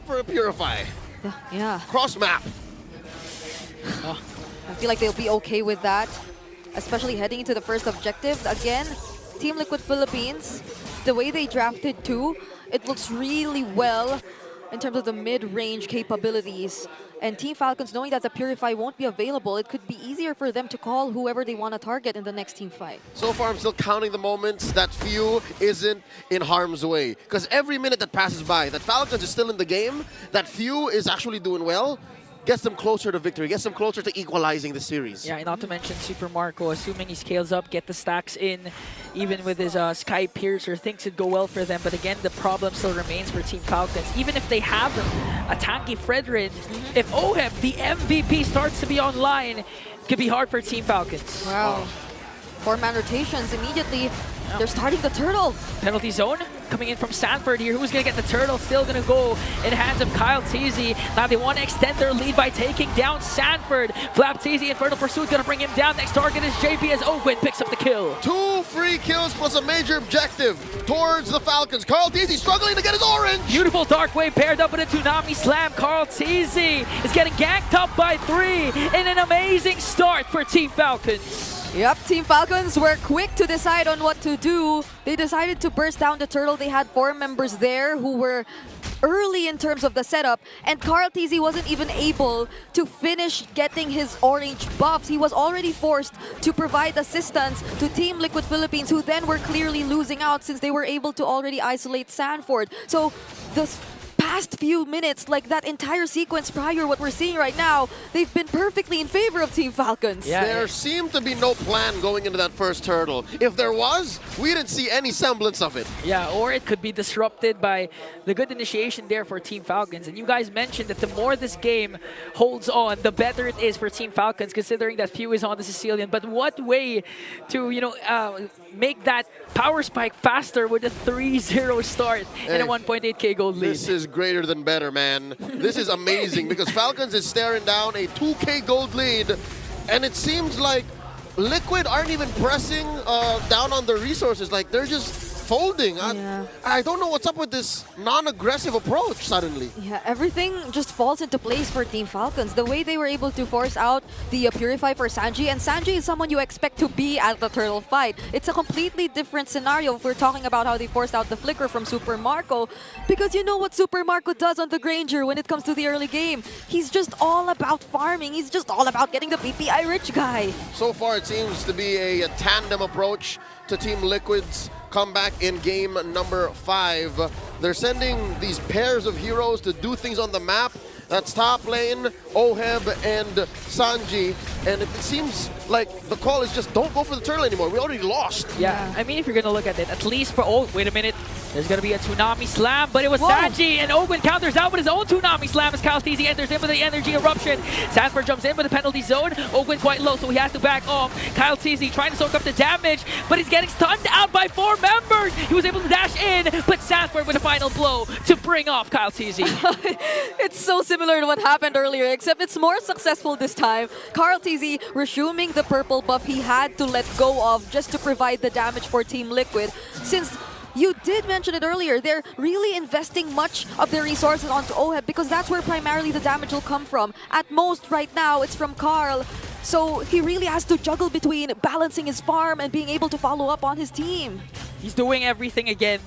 for a Purify. Yeah. Cross map. I feel like they'll be okay with that, especially heading into the first objective. Again, Team Liquid Philippines, the way they drafted too, it looks really well in terms of the mid-range capabilities. And Team Falcons, knowing that the Purify won't be available, it could be easier for them to call whoever they want to target in the next team fight. So far, I'm still counting the moments that Few isn't in harm's way. Because every minute that passes by, that Falcons is still in the game, that Few is actually doing well, gets them closer to victory, gets them closer to equalizing the series. Yeah, and not to mention Super Marco, assuming he scales up, get the stacks in, even with his Sky Piercer, things would go well for them. But again, the problem still remains for Team Falcons. Even if they have a tanky Fredrin, if OHEB, the MVP, starts to be online, it could be hard for Team Falcons. Wow. 4-man rotations immediately. They're starting the turtle. Penalty zone coming in from Sanford here. Who's going to get the turtle? Still going to go in hands of Kyle Teasy. Now they want to extend their lead by taking down Sanford. Flap Teasy, Infernal Pursuit going to bring him down. Next target is JP as Ogwin picks up the kill. 2 free kills plus a major objective towards the Falcons. Carl Teasy struggling to get his orange. Beautiful Dark Wave paired up with a Tsunami Slam. Carl Teasy is getting ganked up by 3 in an amazing start for Team Falcons. Yep, Team Falcons were quick to decide on what to do. They decided to burst down the turtle. They had 4 members there who were early in terms of the setup, and Carl Teasy wasn't even able to finish getting his orange buffs. He was already forced to provide assistance to Team Liquid Philippines, who then were clearly losing out since they were able to already isolate Sanford. So the past few minutes, like that entire sequence prior, what we're seeing right now, they've been perfectly in favor of Team Falcons. Yeah. There seemed to be no plan going into that first turtle. If there was, we didn't see any semblance of it. Yeah, or it could be disrupted by the good initiation there for Team Falcons. And you guys mentioned that the more this game holds on, the better it is for Team Falcons, considering that Few is on the Sicilian. But what way to, make that power spike faster with a 3-0 start and a 1.8k gold lead? This is greater than better, man. This is amazing because Falcons is staring down a 2k gold lead, and it seems like Liquid aren't even pressing down on their resources. Like, they're just folding. Yeah. I don't know what's up with this non-aggressive approach suddenly. Yeah, everything just falls into place for Team Falcons. The way they were able to force out the Purify for Sanji, and Sanji is someone you expect to be at the turtle fight. It's a completely different scenario if we're talking about how they forced out the flicker from Super Marco, because you know what Super Marco does on the Granger when it comes to the early game. He's just all about farming. He's just all about getting the PPI rich guy. So far, it seems to be a tandem approach to Team Liquid's comeback in game number 5. They're sending these pairs of heroes to do things on the map. That's top lane, OHEB, and Sanji. And it seems like the call is just don't go for the turtle anymore. We already lost. Yeah, I mean, if you're going to look at it, at least for... Oh, wait a minute. There's going to be a Tsunami Slam, but it was Sanji, and Ogwin counters out with his own Tsunami Slam as Kyle Teasy enters in with the Energy Eruption. Sanford jumps in with the penalty zone. Ogwin quite low, so he has to back off. Kyle Teasy trying to soak up the damage, but he's getting stunned out by 4 members. He was able to dash in, but Sanford with a final blow to bring off Kyle Teasy. It's so similar to what happened earlier, except it's more successful this time. Carl Teasy resuming the purple buff he had to let go of just to provide the damage for Team Liquid. Since you did mention it earlier, they're really investing much of their resources onto OHEB because that's where primarily the damage will come from. At most right now, it's from Carl. So he really has to juggle between balancing his farm and being able to follow up on his team. He's doing everything again.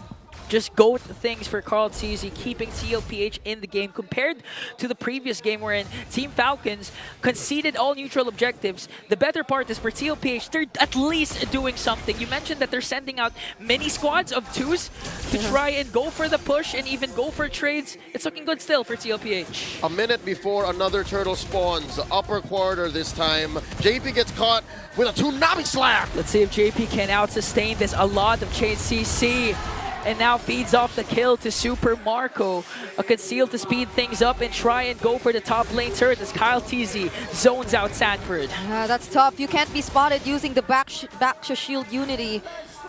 Just go with the things for Carl Teasy, keeping TLPH in the game compared to the previous game wherein Team Falcons conceded all neutral objectives. The better part is for TLPH, they're at least doing something. You mentioned that they're sending out mini squads of 2s to try and go for the push and even go for trades. It's looking good still for TLPH. A minute before another turtle spawns, upper quarter this time. JP gets caught with a Tsunami Slam. Let's see if JP can out-sustain this. A lot of chain CC. And now feeds off the kill to Super Marco. A conceal to speed things up and try and go for the top lane turret as Kyle Teasy zones out Sanford. That's tough. You can't be spotted using the back shield unity.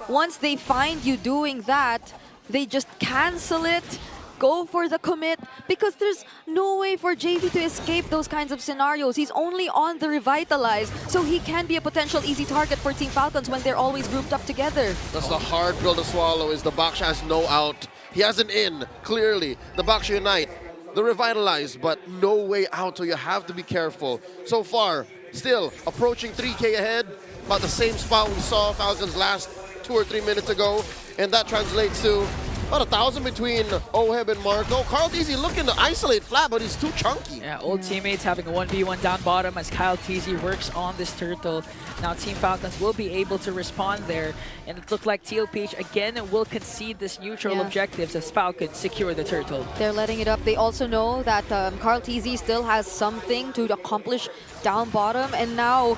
Once they find you doing that, they just cancel it, go for the commit, because there's no way for JV to escape those kinds of scenarios. He's only on the Revitalize, so he can be a potential easy target for Team Falcons when they're always grouped up together. That's the hard pill to swallow, is the Baksha has no out. He has an in, clearly. The Baksha Unite. the Revitalized, but no way out, so you have to be careful. So far, still approaching 3K ahead, about the same spot we saw Falcons last 2 or 3 minutes ago, and that translates to about 1,000 between Oheb and Marco. CarlTeasy looking to isolate Flat, but he's too chunky. Yeah, old teammates having a 1v1 down bottom as CarlTeasy works on this turtle. Now Team Falcons will be able to respond there, and it looked like TLPH again will concede this neutral objectives as Falcons secure the turtle. They're letting it up. They also know that CarlTeasy still has something to accomplish down bottom, and now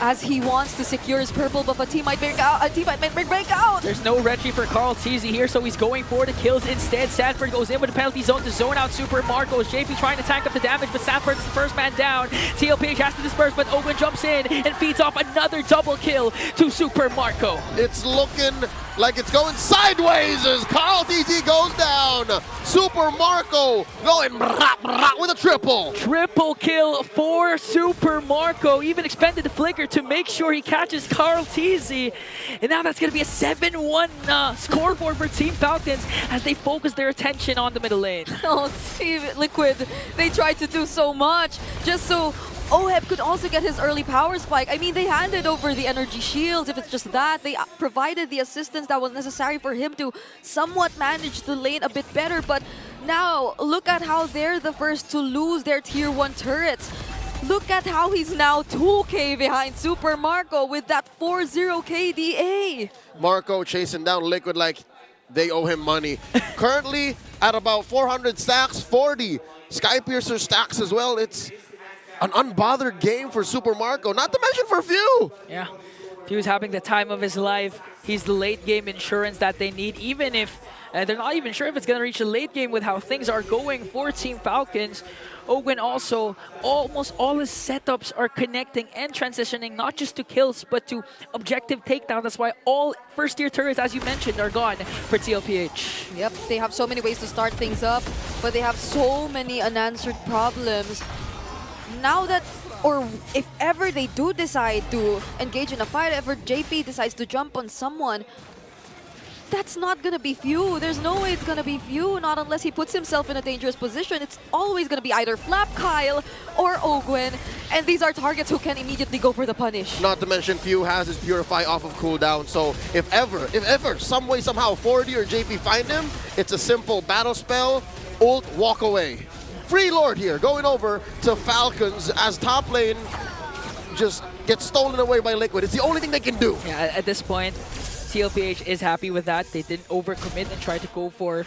as he wants to secure his purple buff, a team might break out. There's no retry for CarlTeasy here, so he's going for the kills instead. Sanford goes in with the penalty zone to zone out Super Marcos. JP trying to tank up the damage, but Sanford's the first man down. TLPH has to disperse, but Owen jumps in and feeds off another double kill to Super Marco. It's looking like it's going sideways as CarlTeasy goes down. Super Marco going with a triple. Triple kill for Super Marco. Even expended the flicker to make sure he catches CarlTeasy. And now that's going to be a 7-1 scoreboard for Team Falcons as they focus their attention on the middle lane. Oh, Team Liquid, they tried to do so much just so Oheb could also get his early power spike. I mean, they handed over the energy shields. If it's just that, they provided the assistance that was necessary for him to somewhat manage the lane a bit better. But now, look at how they're the first to lose their tier 1 turrets. Look at how he's now 2K behind Super Marco with that 4-0 KDA. Marco chasing down Liquid like they owe him money. Currently at about 400 stacks, 40 Skypiercer stacks as well. It's an unbothered game for Super Marco, not to mention for Few. Yeah, Few's having the time of his life. He's the late game insurance that they need, even if they're not even sure if it's going to reach the late game with how things are going for Team Falcons. Owen also, almost all his setups are connecting and transitioning not just to kills, but to objective takedown. That's why all first-tier turrets, as you mentioned, are gone for TLPH. Yep, they have so many ways to start things up, but they have so many unanswered problems. Now that, or if ever they do decide to engage in a fight, if ever JP decides to jump on someone, that's not gonna be Few. There's no way it's gonna be Few, not unless he puts himself in a dangerous position. It's always gonna be either Flap Kyle or Ogwen, and these are targets who can immediately go for the punish. Not to mention Few has his Purify off of cooldown, so if ever, some way, somehow 40 or JP find him, it's a simple battle spell, ult, walk away. Free Lord here, going over to Falcons as top lane just gets stolen away by Liquid. It's the only thing they can do. Yeah, at this point, TLPH is happy with that. They didn't overcommit and try to go for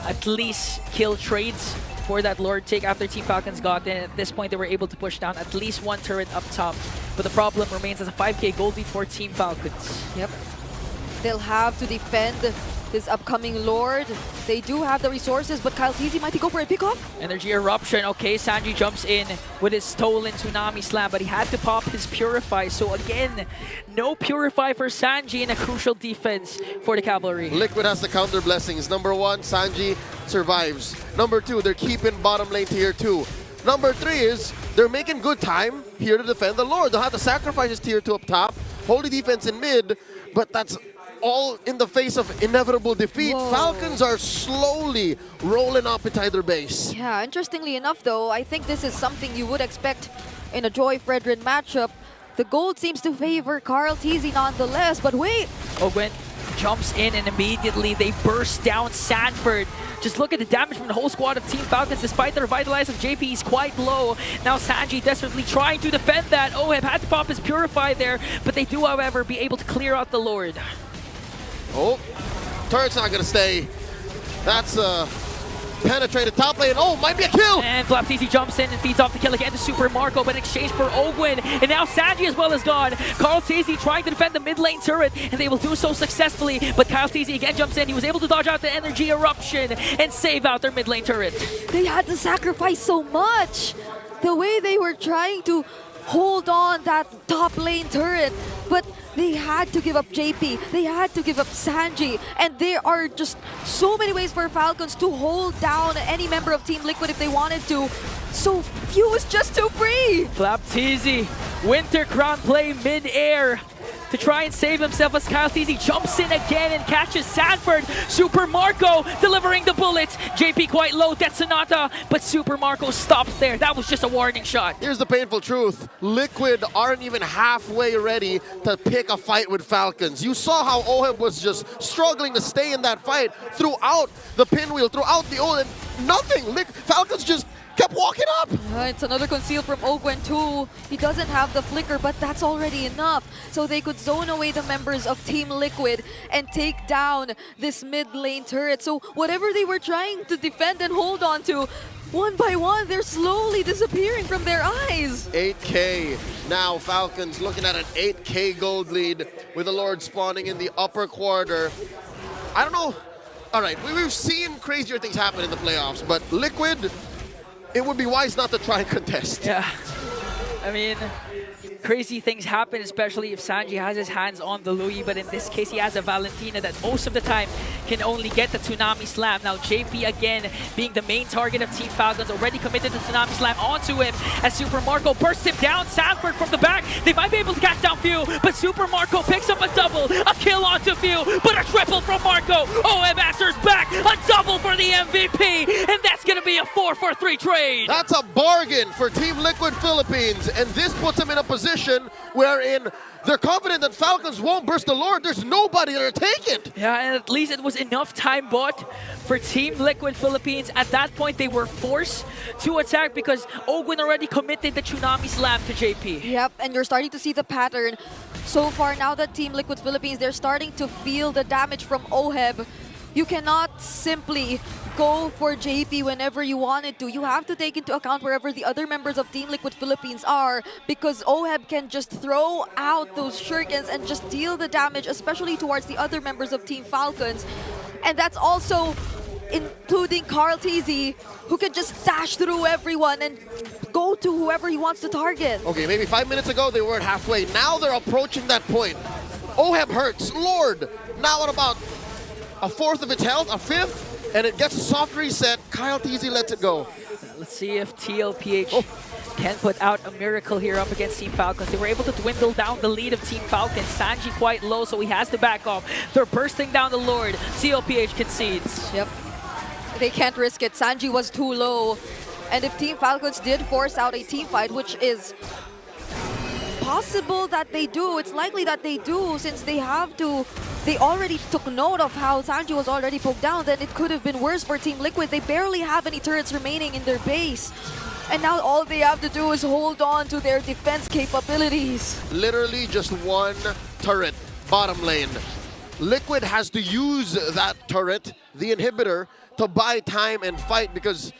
at least kill trades for that Lord take after Team Falcons got in. At this point, they were able to push down at least one turret up top. But the problem remains as a 5K gold lead for Team Falcons. Yep. They'll have to defend this upcoming Lord. They do have the resources, but CarlTeasy might go for a pickoff. Energy Eruption. Okay, Sanji jumps in with his stolen Tsunami Slam, but he had to pop his Purify. So again, no Purify for Sanji in a crucial defense for the Cavalry. Liquid has the counter blessings. Number 1, Sanji survives. Number 2, they're keeping bottom lane tier 2. Number 3 is they're making good time here to defend the Lord. They'll have to sacrifice his tier 2 up top, holy defense in mid, but that's all in the face of inevitable defeat. Whoa. Falcons are slowly rolling up inside their base. Yeah, interestingly enough though, I think this is something you would expect in a Joy Fredrin matchup. The gold seems to favor CarlTeasy nonetheless, but wait! Ogwen jumps in and immediately they burst down Sanford. Just look at the damage from the whole squad of Team Falcons. Despite the revitalize of JP, he's quite low. Now Sanji desperately trying to defend that. Oheb had to pop his Purify there, but they do, however, be able to clear out the Lord. Oh, turret's not gonna stay. That's penetrated top lane. Oh, might be a kill! And FlapTeasy jumps in and feeds off the kill again to Super Marco, but in exchange for Ogwen. And now Sanji as well is gone. CarlTeasy trying to defend the mid lane turret, and they will do so successfully. But CarlTeasy again jumps in. He was able to dodge out the Energy Eruption and save out their mid lane turret. They had to sacrifice so much. The way they were trying to hold on that top lane turret, but they had to give up JP, they had to give up Sanji, and there are just so many ways for Falcons to hold down any member of Team Liquid if they wanted to. So Few is just too free. FlapTeasy, Winter Crown play mid-air. to try and save himself as Kyle TZ jumps in again and catches Sanford. Super Marco delivering the bullets. JP quite low, that's Sonata, but Super Marco stops there. That was just a warning shot. Here's the painful truth. Liquid aren't even halfway ready to pick a fight with Falcons. You saw how OHEB was just struggling to stay in that fight throughout the pinwheel, throughout the O, and nothing. Falcons just kept walking up. It's another conceal from Ogwen too. He doesn't have the flicker, but that's already enough. So they could zone away the members of Team Liquid and take down this mid lane turret. So whatever they were trying to defend and hold on to, one by one, they're slowly disappearing from their eyes. 8K. Now Falcons looking at an 8K gold lead with the Lord spawning in the upper quarter. I don't know. All right, we've seen crazier things happen in the playoffs, but Liquid, it would be wise not to try and contest. Yeah, I mean, crazy things happen, especially if Sanji has his hands on the Louis, but in this case he has a Valentina that most of the time can only get the Tsunami Slam. Now JP again being the main target of Team Falcons, already committed the Tsunami Slam onto him as Super Marco bursts him down. Sanford from the back, they might be able to catch down Few, but Super Marco picks up a double, a kill onto Few, but a triple from Marco. OM answers back, a double for the MVP, and that's gonna be a 4-for-3 trade. That's a bargain for Team Liquid Philippines, and this puts them in a position wherein they're confident that Falcons won't burst the Lord. There's nobody there to take it. Yeah, and at least it was enough time bought for Team Liquid Philippines. At that point, they were forced to attack because Ogwen already committed the Tsunami Slam to JP. Yep, and you're starting to see the pattern. So far, now that Team Liquid Philippines, they're starting to feel the damage from OHEB. You cannot simply go for JP whenever you wanted to. You have to take into account wherever the other members of Team Liquid Philippines are, because OHEB can just throw out those shurikens and just deal the damage, especially towards the other members of Team Falcons. And that's also including Carl TZ, who can just dash through everyone and go to whoever he wants to target. Okay, maybe 5 minutes ago they weren't halfway. Now they're approaching that point. OHEB hurts. Lord, now at about a fourth of its health, a fifth, and it gets a soft reset. Kyle TZ lets it go. Let's see if TLPH can put out a miracle here up against Team Falcons. They were able to dwindle down the lead of Team Falcons. Sanji quite low, so he has to back off. They're bursting down the Lord. TLPH concedes. Yep. They can't risk it. Sanji was too low. And if Team Falcons did force out a team fight, which is possible that they do, it's likely that they do, since they already took note of how Sanji was already poked down, then it could have been worse for Team Liquid. They barely have any turrets remaining in their base. And now all they have to do is hold on to their defense capabilities. Literally just one turret, bottom lane. Liquid has to use that turret, the inhibitor, to buy time and fight, because,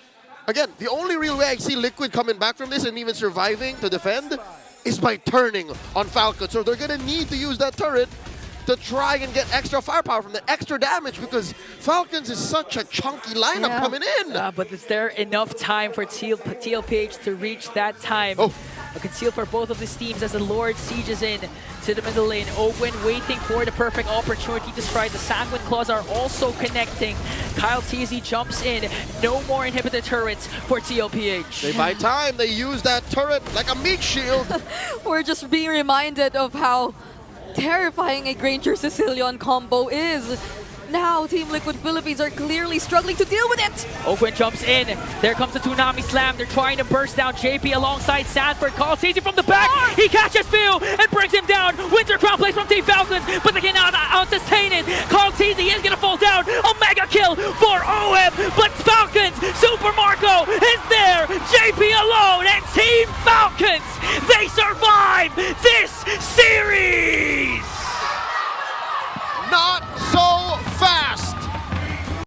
again, the only real way I see Liquid coming back from this and even surviving to defend is by turning on Falcon. So they're going to need to use that turret to try and get extra firepower from the extra damage, because Falcons is such a chunky lineup coming in. But is there enough time for TLPH to reach that time? A conceal for both of these teams as the Lord sieges in to the middle lane. Ogwen waiting for the perfect opportunity to strike. The Sanguine Claws are also connecting. Kyle TZ jumps in. No more inhibitor turrets for TLPH. They buy time. They use that turret like a meat shield. We're just being reminded of how terrifying a Granger Sicilian combo is. Now Team Liquid Philippines are clearly struggling to deal with it. Ogwen jumps in. There comes the Tsunami Slam. They're trying to burst down JP alongside Sanford. Calls TZ from the back. He catches Phil and brings him down. Winter Crown plays from Team Falcons, but they cannot out-sustain it. Carl TZ is going to fall down. A mega kill for OM, but Falcons, Super Marco is there. JP alone.